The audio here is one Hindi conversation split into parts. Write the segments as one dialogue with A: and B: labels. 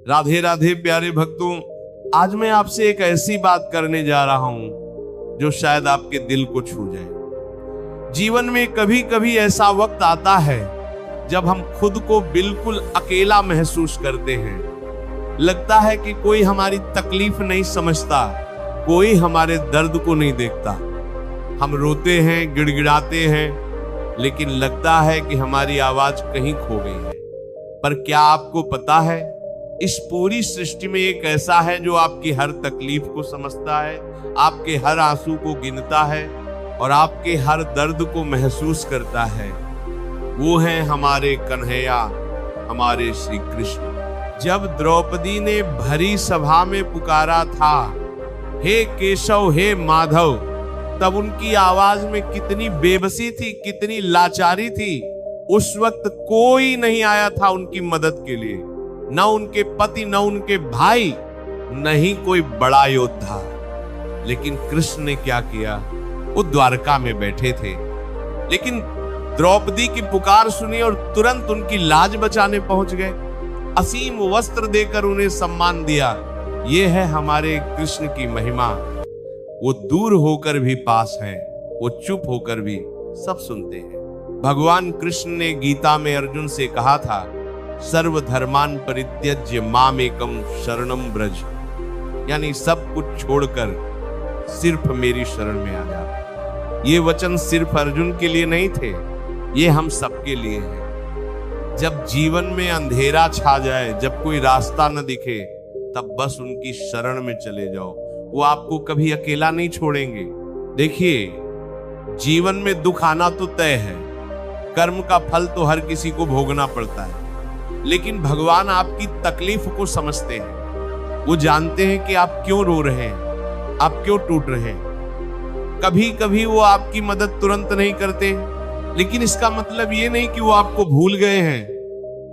A: राधे राधे प्यारे भक्तों, आज मैं आपसे एक ऐसी बात करने जा रहा हूं जो शायद आपके दिल को छू जाए। जीवन में कभी कभी ऐसा वक्त आता है जब हम खुद को बिल्कुल अकेला महसूस करते हैं। लगता है कि कोई हमारी तकलीफ नहीं समझता, कोई हमारे दर्द को नहीं देखता। हम रोते हैं, गिड़गिड़ाते हैं, लेकिन लगता है कि हमारी आवाज कहीं खो गई है। पर क्या आपको पता है, इस पूरी सृष्टि में एक ऐसा है जो आपकी हर तकलीफ को समझता है, आपके हर आंसू को गिनता है और आपके हर दर्द को महसूस करता है। वो है हमारे कन्हैया, हमारे श्री कृष्ण। जब द्रौपदी ने भरी सभा में पुकारा था, हे केशव, हे माधव, तब उनकी आवाज में कितनी बेबसी थी, कितनी लाचारी थी। उस वक्त कोई नहीं आया था उनकी मदद के लिए, न उनके पति, न उनके भाई, न ही कोई बड़ा योद्धा। लेकिन कृष्ण ने क्या किया? वो द्वारका में बैठे थे, लेकिन द्रौपदी की पुकार सुनी और तुरंत उनकी लाज बचाने पहुंच गए। असीम वस्त्र देकर उन्हें सम्मान दिया। ये है हमारे कृष्ण की महिमा। वो दूर होकर भी पास है, वो चुप होकर भी सब सुनते हैं। भगवान कृष्ण ने गीता में अर्जुन से कहा था, सर्वधर्मान परित्यज्य मामेकम शरणम ब्रज, यानी सब कुछ छोड़कर सिर्फ मेरी शरण में आ जा। ये वचन सिर्फ अर्जुन के लिए नहीं थे, ये हम सबके लिए हैं। जब जीवन में अंधेरा छा जाए, जब कोई रास्ता न दिखे, तब बस उनकी शरण में चले जाओ। वो आपको कभी अकेला नहीं छोड़ेंगे। देखिए, जीवन में दुख आना तो तय है, कर्म का फल तो हर किसी को भोगना पड़ता है, लेकिन भगवान आपकी तकलीफ को समझते हैं। वो जानते हैं कि आप क्यों रो रहे हैं, आप क्यों टूट रहे हैं। कभी कभी वो आपकी मदद तुरंत नहीं करते, लेकिन इसका मतलब ये नहीं कि वो आपको भूल गए हैं।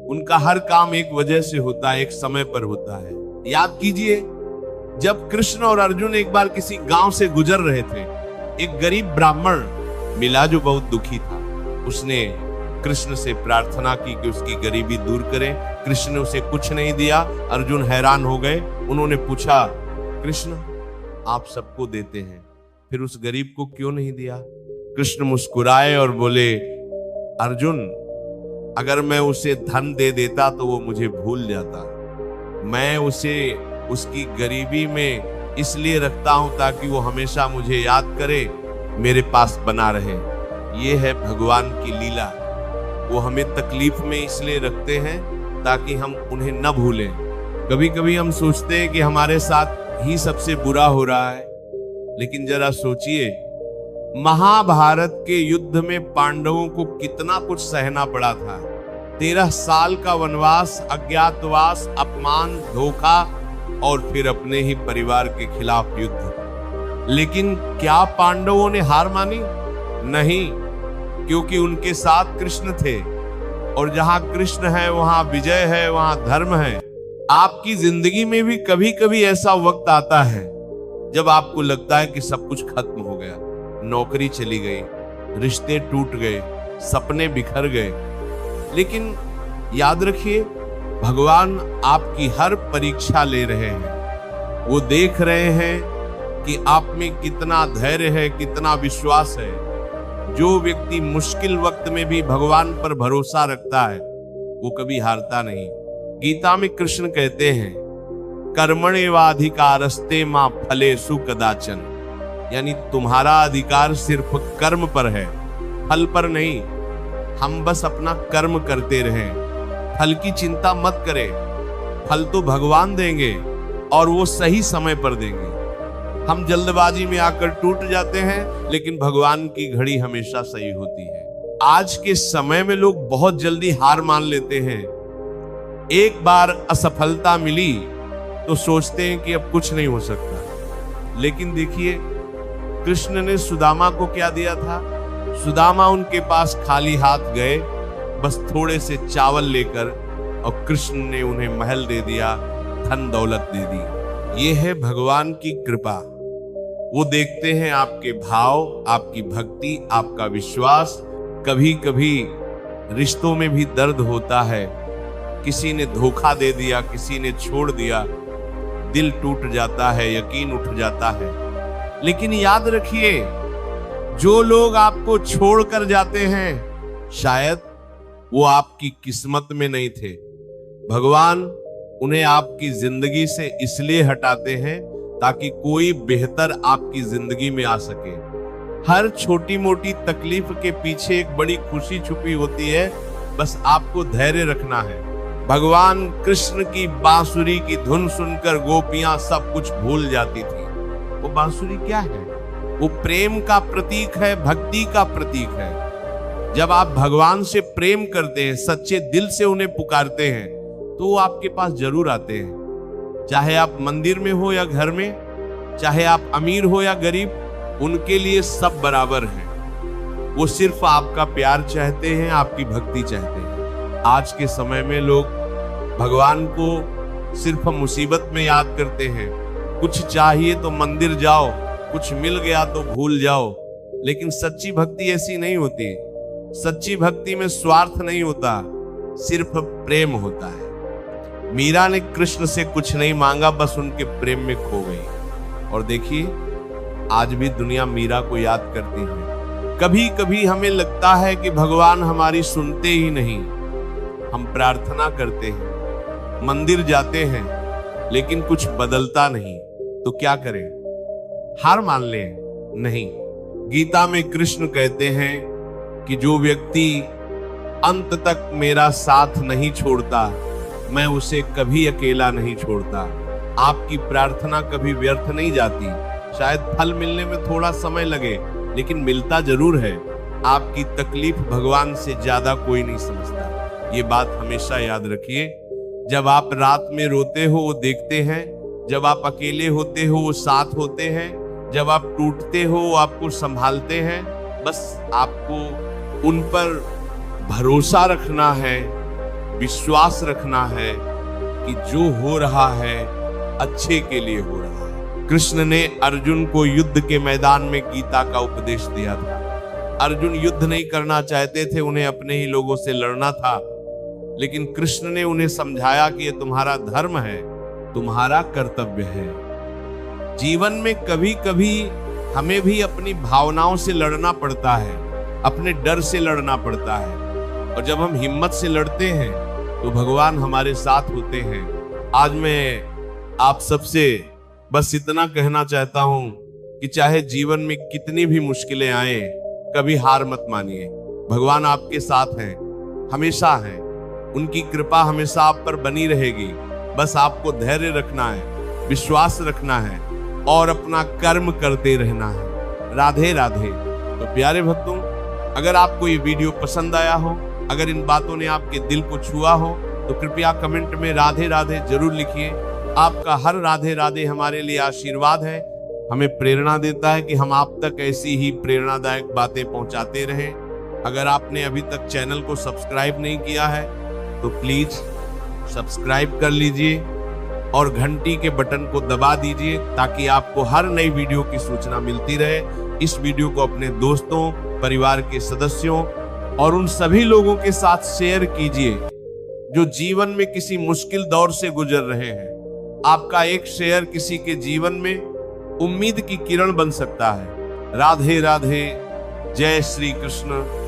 A: उनका हर काम एक वजह से होता है, एक समय पर होता है। याद कीजिए, जब कृष्ण और अर्जुन एक बार किसी गांव से गुजर रहे थे, एक गरीब ब्राह्मण मिला जो बहुत दुखी था। उसने कृष्ण से प्रार्थना की कि उसकी गरीबी दूर करें। कृष्ण ने उसे कुछ नहीं दिया। अर्जुन हैरान हो गए। उन्होंने पूछा, कृष्ण, आप सबको देते हैं, फिर उस गरीब को क्यों नहीं दिया? कृष्ण मुस्कुराए और बोले, अर्जुन, अगर मैं उसे धन दे देता तो वो मुझे भूल जाता। मैं उसे उसकी गरीबी में इसलिए रखता हूं ताकि वो हमेशा मुझे याद करे, मेरे पास बना रहे। ये है भगवान की लीला। वो हमें तकलीफ में इसलिए रखते हैं ताकि हम उन्हें न भूलें। कभी कभी हम सोचते हैं कि हमारे साथ ही सबसे बुरा हो रहा है, लेकिन जरा सोचिए, महाभारत के युद्ध में पांडवों को कितना कुछ सहना पड़ा था। 13 साल का वनवास, अज्ञातवास, अपमान, धोखा और फिर अपने ही परिवार के खिलाफ युद्ध। लेकिन क्या पांडवों ने हार मानी? नहीं, क्योंकि उनके साथ कृष्ण थे, और जहां कृष्ण है वहां विजय है, वहां धर्म है। आपकी जिंदगी में भी कभी कभी ऐसा वक्त आता है जब आपको लगता है कि सब कुछ खत्म हो गया, नौकरी चली गई, रिश्ते टूट गए, सपने बिखर गए। लेकिन याद रखिए, भगवान आपकी हर परीक्षा ले रहे हैं। वो देख रहे हैं कि आप में कितना धैर्य है, कितना विश्वास है। जो व्यक्ति मुश्किल वक्त में भी भगवान पर भरोसा रखता है, वो कभी हारता नहीं। गीता में कृष्ण कहते हैं, कर्मण्येवाधिकारस्ते मा फलेषु कदाचन, यानी तुम्हारा अधिकार सिर्फ कर्म पर है, फल पर नहीं। हम बस अपना कर्म करते रहें, फल की चिंता मत करें। फल तो भगवान देंगे और वो सही समय पर देंगे। हम जल्दबाजी में आकर टूट जाते हैं, लेकिन भगवान की घड़ी हमेशा सही होती है। आज के समय में लोग बहुत जल्दी हार मान लेते हैं। एक बार असफलता मिली तो सोचते हैं कि अब कुछ नहीं हो सकता। लेकिन देखिए, कृष्ण ने सुदामा को क्या दिया था? सुदामा उनके पास खाली हाथ गए, बस थोड़े से चावल लेकर, और कृष्ण ने उन्हें महल दे दिया, धन दौलत दे दी। ये है भगवान की कृपा। वो देखते हैं आपके भाव, आपकी भक्ति, आपका विश्वास। कभी कभी रिश्तों में भी दर्द होता है, किसी ने धोखा दे दिया, किसी ने छोड़ दिया, दिल टूट जाता है, यकीन उठ जाता है। लेकिन याद रखिए, जो लोग आपको छोड़कर जाते हैं शायद वो आपकी किस्मत में नहीं थे। भगवान उन्हें आपकी जिंदगी से इसलिए हटाते हैं ताकि कोई बेहतर आपकी जिंदगी में आ सके। हर छोटी मोटी तकलीफ के पीछे एक बड़ी खुशी छुपी होती है, बस आपको धैर्य रखना है। भगवान कृष्ण की बांसुरी की धुन सुनकर गोपियां सब कुछ भूल जाती थी। वो बांसुरी क्या है? वो प्रेम का प्रतीक है, भक्ति का प्रतीक है। जब आप भगवान से प्रेम करते हैं, सच्चे दिल से उन्हें पुकारते हैं, तो वो आपके पास जरूर आते हैं। चाहे आप मंदिर में हो या घर में, चाहे आप अमीर हो या गरीब, उनके लिए सब बराबर हैं। वो सिर्फ आपका प्यार चाहते हैं, आपकी भक्ति चाहते हैं। आज के समय में लोग भगवान को सिर्फ मुसीबत में याद करते हैं। कुछ चाहिए तो मंदिर जाओ, कुछ मिल गया तो भूल जाओ। लेकिन सच्ची भक्ति ऐसी नहीं होती। सच्ची भक्ति में स्वार्थ नहीं होता, सिर्फ प्रेम होता है। मीरा ने कृष्ण से कुछ नहीं मांगा, बस उनके प्रेम में खो गई। और देखिए, आज भी दुनिया मीरा को याद करती है। कभी कभी हमें लगता है कि भगवान हमारी सुनते ही नहीं। हम प्रार्थना करते हैं, मंदिर जाते हैं, लेकिन कुछ बदलता नहीं। तो क्या करें? हार मान लें? नहीं। गीता में कृष्ण कहते हैं कि जो व्यक्ति अंत तक मेरा साथ नहीं छोड़ता, मैं उसे कभी अकेला नहीं छोड़ता। आपकी प्रार्थना कभी व्यर्थ नहीं जाती। शायद फल मिलने में थोड़ा समय लगे, लेकिन मिलता जरूर है। आपकी तकलीफ भगवान से ज्यादा कोई नहीं समझता। ये बात हमेशा याद रखिए। जब आप रात में रोते हो, वो देखते हैं। जब आप अकेले होते हो, वो साथ होते हैं। जब आप टूटते हो, वो आपको संभालते हैं। बस आपको उन पर भरोसा रखना है, विश्वास रखना है कि जो हो रहा है अच्छे के लिए हो रहा है। कृष्ण ने अर्जुन को युद्ध के मैदान में गीता का उपदेश दिया था। अर्जुन युद्ध नहीं करना चाहते थे, उन्हें अपने ही लोगों से लड़ना था। लेकिन कृष्ण ने उन्हें समझाया कि ये तुम्हारा धर्म है, तुम्हारा कर्तव्य है। जीवन में कभी कभी हमें भी अपनी भावनाओं से लड़ना पड़ता है, अपने डर से लड़ना पड़ता है। और जब हम हिम्मत से लड़ते हैं तो भगवान हमारे साथ होते हैं। आज मैं आप सबसे बस इतना कहना चाहता हूं कि चाहे जीवन में कितनी भी मुश्किलें आए, कभी हार मत मानिए। भगवान आपके साथ हैं, हमेशा हैं। उनकी कृपा हमेशा आप पर बनी रहेगी। बस आपको धैर्य रखना है, विश्वास रखना है और अपना कर्म करते रहना है। राधे राधे। तो प्यारे भक्तों, अगर आपको ये वीडियो पसंद आया हो, अगर इन बातों ने आपके दिल को छुआ हो, तो कृपया कमेंट में राधे राधे जरूर लिखिए। आपका हर राधे राधे हमारे लिए आशीर्वाद है, हमें प्रेरणा देता है कि हम आप तक ऐसी ही प्रेरणादायक बातें पहुंचाते रहें। अगर आपने अभी तक चैनल को सब्सक्राइब नहीं किया है तो प्लीज सब्सक्राइब कर लीजिए और घंटी के बटन को दबा दीजिए ताकि आपको हर नई वीडियो की सूचना मिलती रहे। इस वीडियो को अपने दोस्तों, परिवार के सदस्यों और उन सभी लोगों के साथ शेयर कीजिए जो जीवन में किसी मुश्किल दौर से गुजर रहे हैं। आपका एक शेयर किसी के जीवन में उम्मीद की किरण बन सकता है। राधे राधे। जय श्री कृष्ण।